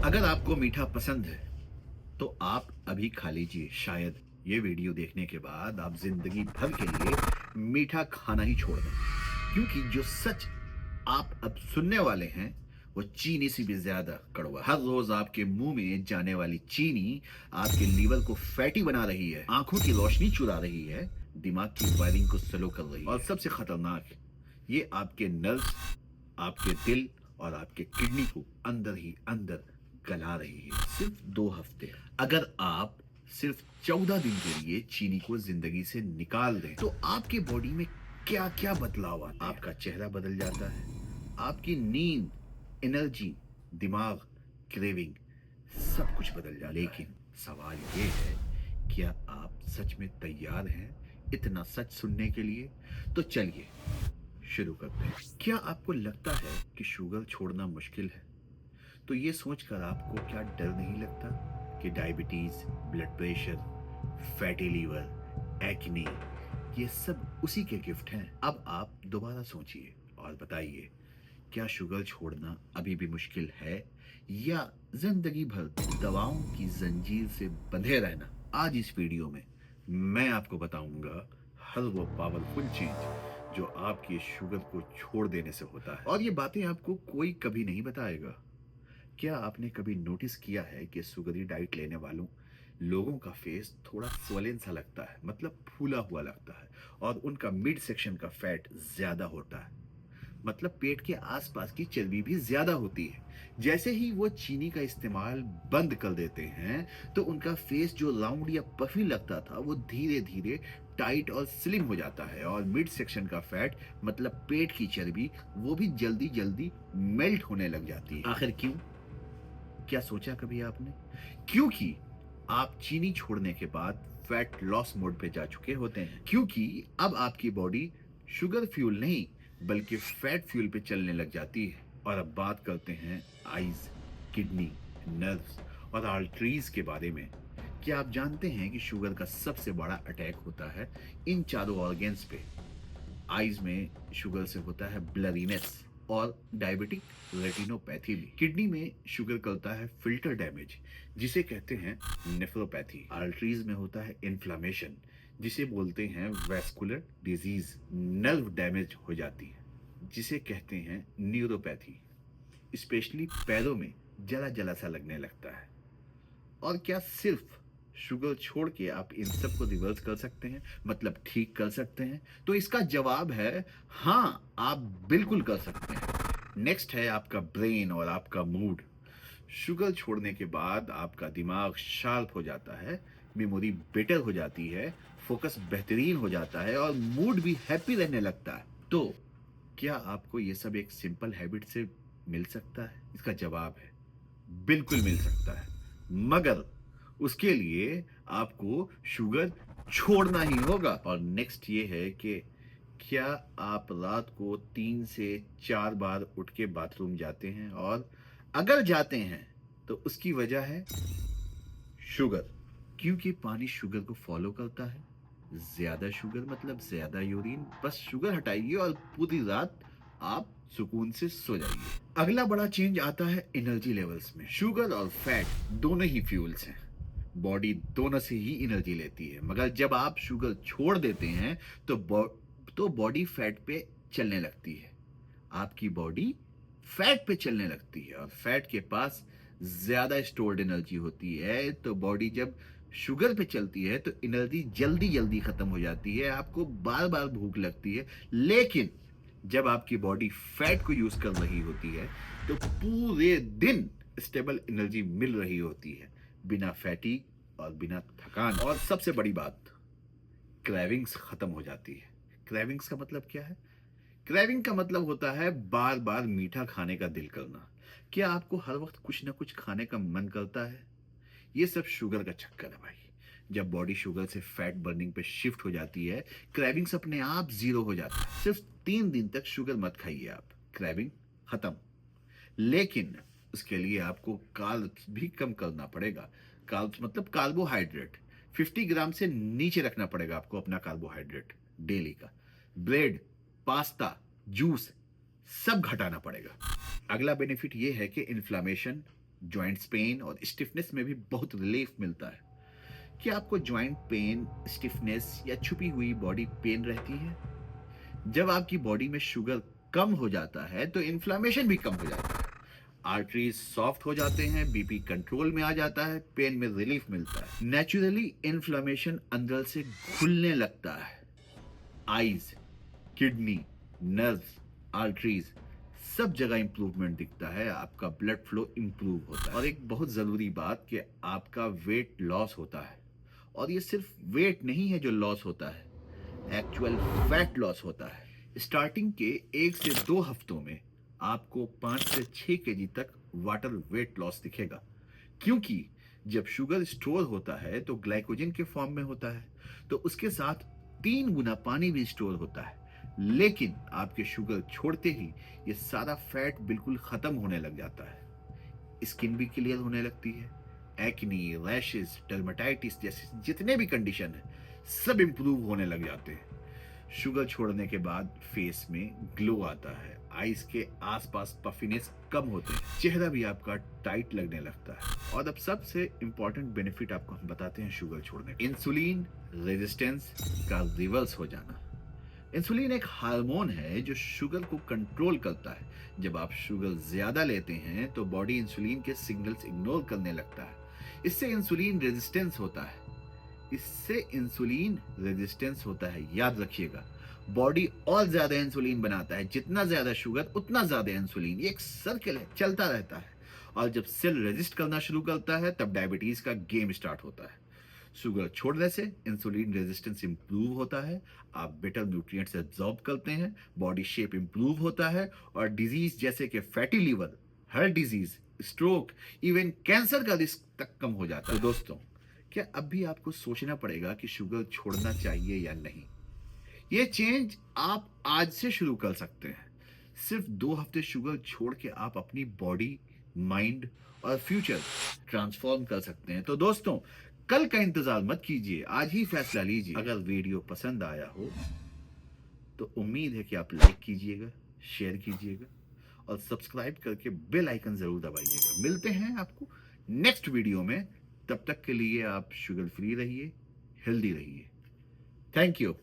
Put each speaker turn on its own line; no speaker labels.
अगर आपको मीठा पसंद है तो आप अभी खा लीजिए। शायद ये वीडियो देखने के बाद आप जिंदगी भर के लिए मीठा खाना ही छोड़ दें, क्योंकि जो सच आप अब सुनने वाले हैं वो चीनी से भी ज्यादा कड़वा। हर रोज आपके मुंह में जाने वाली चीनी आपके लीवर को फैटी बना रही है, आंखों की रोशनी चुरा रही है, दिमाग की वायरिंग को स्लो कर रही है, और सबसे खतरनाक, ये आपके नर्व्स, आपके दिल और आपके किडनी को अंदर ही अंदर गला रही है। सिर्फ 2 हफ्ते, अगर आप सिर्फ 14 दिन के लिए चीनी को जिंदगी से निकाल दें तो आपके बॉडी में क्या क्या बदलाव आते हैं। आपका चेहरा बदल जाता है, आपकी नींद, एनर्जी, दिमाग, क्रेविंग, सब कुछ बदल जाता है। लेकिन सवाल ये है, क्या आप सच में तैयार हैं इतना सच सुनने के लिए? तो चलिए शुरू करते हैं। क्या आपको लगता है कि शुगर छोड़ना मुश्किल है? तो ये सोचकर आपको क्या डर नहीं लगता कि diabetes, blood pressure, fatty liver, acne, ये सब उसी के गिफ्ट हैं? अब आप दोबारा सोचिए और बताइए, क्या शुगर छोड़ना अभी भी मुश्किल है, या जिंदगी भर दवाओं की जंजीर से बंधे रहना? आज इस वीडियो में मैं आपको बताऊंगा हर वो पावरफुल चीज जो आपकी शुगर को छोड़ देने से होता है, और ये बातें आपको कोई कभी नहीं बताएगा। क्या आपने कभी नोटिस किया है कि शुगरी डाइट लेने वालों लोगों का फेस थोड़ा स्वलन सा लगता है, मतलब फूला हुआ लगता है, और उनका मिड सेक्शन का फैट ज्यादा होता है, मतलब पेट के आसपास की चर्बी भी ज्यादा होती है। जैसे ही वो चीनी का इस्तेमाल बंद कर देते हैं तो उनका फेस जो राउंड या पफी लगता था वो धीरे धीरे टाइट और स्लिम हो जाता है, और मिड सेक्शन का फैट मतलब पेट की चर्बी वो भी जल्दी जल्दी मेल्ट होने लग जाती है। आखिर क्यों? क्या सोचा कभी आपने? क्योंकि आप चीनी छोड़ने के बाद फैट लॉस मोड पे जा चुके होते हैं, क्योंकि अब आपकी बॉडी शुगर फ्यूल नहीं बल्कि फैट फ्यूल पे चलने लग जाती है। और अब बात करते हैं आईज, किडनी, नर्व्स और आर्टरीज के बारे में। क्या आप जानते हैं कि शुगर का सबसे बड़ा अटैक होता है इन चारों ऑर्गन्स पे? आईज में शुगर से होता है ब्लरीनेस और डायबिटिक रेटिनोपैथी भी। किडनी में शुगर करता है फिल्टर डैमेज, जिसे कहते हैं नेफ्रोपैथी। आर्टरीज में होता है इन्फ्लामेशन, जिसे बोलते हैं वैस्कुलर डिजीज। नर्व डैमेज हो जाती है, जिसे कहते हैं न्यूरोपैथी। स्पेशली पैरों में जला जला सा लगने लगता है। और क्या सिर्फ शुगर छोड़ के आप इन सब को रिवर्स कर सकते हैं, मतलब ठीक कर सकते हैं? तो इसका जवाब है हाँ, आप बिल्कुल कर सकते हैं। नेक्स्ट है आपका ब्रेन और आपका मूड। शुगर छोड़ने के बाद आपका दिमाग शार्प हो जाता है, मेमोरी बेटर हो जाती है, फोकस बेहतरीन हो जाता है, और मूड भी हैप्पी रहने लगता है। तो क्या आपको ये सब एक सिंपल हैबिट से मिल सकता है? इसका जवाब है बिल्कुल मिल सकता है, मगर उसके लिए आपको शुगर छोड़ना ही होगा। और नेक्स्ट ये है कि क्या आप रात को 3 से 4 बार उठ के बाथरूम जाते हैं? और अगर जाते हैं तो उसकी वजह है शुगर, क्योंकि पानी शुगर को फॉलो करता है। ज्यादा शुगर मतलब ज्यादा यूरिन। बस शुगर हटाइए और पूरी रात आप सुकून से सो जाइए। अगला बड़ा चेंज आता है एनर्जी लेवल्स में। शुगर और फैट दोनों ही फ्यूल्स हैं, बॉडी दोनों से ही एनर्जी लेती है, मगर जब आप शुगर छोड़ देते हैं तो बॉडी फैट पे चलने लगती है। आपकी बॉडी फैट पे चलने लगती है, और फैट के पास ज्यादा स्टोर्ड एनर्जी होती है। तो बॉडी जब शुगर पे चलती है तो एनर्जी जल्दी जल्दी खत्म हो जाती है, आपको बार बार भूख लगती है। लेकिन जब आपकी बॉडी फैट को यूज कर रही होती है तो पूरे दिन स्टेबल एनर्जी मिल रही होती है, बिना फैटी और बिना थकान। और सबसे बड़ी बात, क्रेविंग्स खत्म हो जाती है। क्रेविंग्स का मतलब क्या है? क्रेविंग का मतलब होता है बार बार मीठा खाने का दिल करना। क्या आपको हर वक्त कुछ ना कुछ खाने का मन करता है? ये सब शुगर का चक्कर है भाई। जब बॉडी शुगर से फैट बर्निंग पे शिफ्ट हो जाती है, क्रेविंग्स अपने आप जीरो हो जाता है। सिर्फ 3 दिन तक शुगर मत खाइए आप, क्रेविंग खत्म। लेकिन उसके लिए आपको कार्ब्स भी कम करना पड़ेगा। कार्ब्स मतलब कार्बोहाइड्रेट, 50 ग्राम से नीचे रखना पड़ेगा आपको अपना कार्बोहाइड्रेट डेली का। ब्रेड, पास्ता, जूस सब घटाना पड़ेगा। अगला बेनिफिट ये है कि इन्फ्लामेशन, जॉइंट्स पेन और स्टिफनेस में भी बहुत रिलीफ मिलता है। क्या आपको जॉइंट पेन, स्टिफनेस या छुपी हुई बॉडी पेन रहती है? जब आपकी बॉडी में शुगर कम हो जाता है तो इन्फ्लामेशन भी कम हो जाता है, आर्टरीज सॉफ्ट हो जाते हैं, बीपी कंट्रोल में आ जाता है, पेन में रिलीफ मिलता है। नेचुरली इन्फ्लामेशन अंदर से खुलने लगता है। आईज, किडनी, नर्व्स, आर्टरीज, सब जगह इंप्रूवमेंट दिखता है, आपका ब्लड फ्लो इंप्रूव होता है। और एक बहुत जरूरी बात कि आपका वेट लॉस होता है। और ये सिर्फ वेट नहीं है जो लॉस होता है, एक्चुअल फैट लॉस होता है। स्टार्टिंग के 1 से 2 हफ्तों में आपको 5 से 6 kg तक वाटर वेट लॉस दिखेगा, क्योंकि जब शुगर स्टोर होता है तो ग्लाइकोजन के फॉर्म में होता है, तो उसके साथ 3 गुना पानी भी स्टोर होता है। लेकिन आपके शुगर छोड़ते ही ये सारा फैट बिल्कुल खत्म होने लग जाता है, स्किन भी क्लियर होने लगती है, एक्नी, रैशेस, डर्मेटाइटिस जैसे जितने भी कंडीशन है सब इंप्रूव होने लग जाते हैं। शुगर छोड़ने के बाद फेस में ग्लो आता है, आईज के आसपास पफिनेस कम होते हैं, चेहरा भी आपका टाइट लगने लगता है। और अब सबसे इंपॉर्टेंट बेनिफिट आपको हम बताते हैं शुगर छोड़ने का, इंसुलिन रेजिस्टेंस का रिवर्स हो जाना। इंसुलिन एक हार्मोन है जो शुगर को कंट्रोल करता है। जब आप शुगर ज्यादा लेते हैं तो बॉडी इंसुलिन के सिग्नल्स इग्नोर करने लगता है। इससे इंसुलिन रेजिस्टेंस होता है। याद रखिएगा, बॉडी और ज्यादा इंसुलिन बनाता है, जितना ज्यादा शुगर उतना ज्यादा इंसुलिन, ये एक सर्कल है, चलता रहता है। और जब सेल रेजिस्ट करना शुरू करता है तब डायबिटीज का गेम स्टार्ट होता है। शुगर छोड़ने से इंसुलिन रेजिस्टेंस इंप्रूव होता है, आप बेटर न्यूट्रिएंट्स एब्जॉर्ब करते हैं, बॉडी शेप इंप्रूव होता है, और डिजीज जैसे कि fatty liver, heart disease, stroke, even cancer का रिस्क तक कम हो जाता है। तो दोस्तों, क्या अब भी आपको सोचना पड़ेगा कि शुगर छोड़ना चाहिए या नहीं? ये चेंज आप आज से शुरू कर सकते हैं। सिर्फ 2 हफ्ते शुगर छोड़ के आप अपनी बॉडी, माइंड और फ्यूचर ट्रांसफॉर्म कर सकते हैं। तो दोस्तों, कल का इंतजार मत कीजिए, आज ही फैसला लीजिए। अगर वीडियो पसंद आया हो तो उम्मीद है कि आप लाइक कीजिएगा, शेयर कीजिएगा और सब्सक्राइब करके बेल आइकन जरूर दबाइएगा। मिलते हैं आपको नेक्स्ट वीडियो में। तब तक के लिए आप शुगर फ्री रहिए, हेल्दी रहिए। Thank you.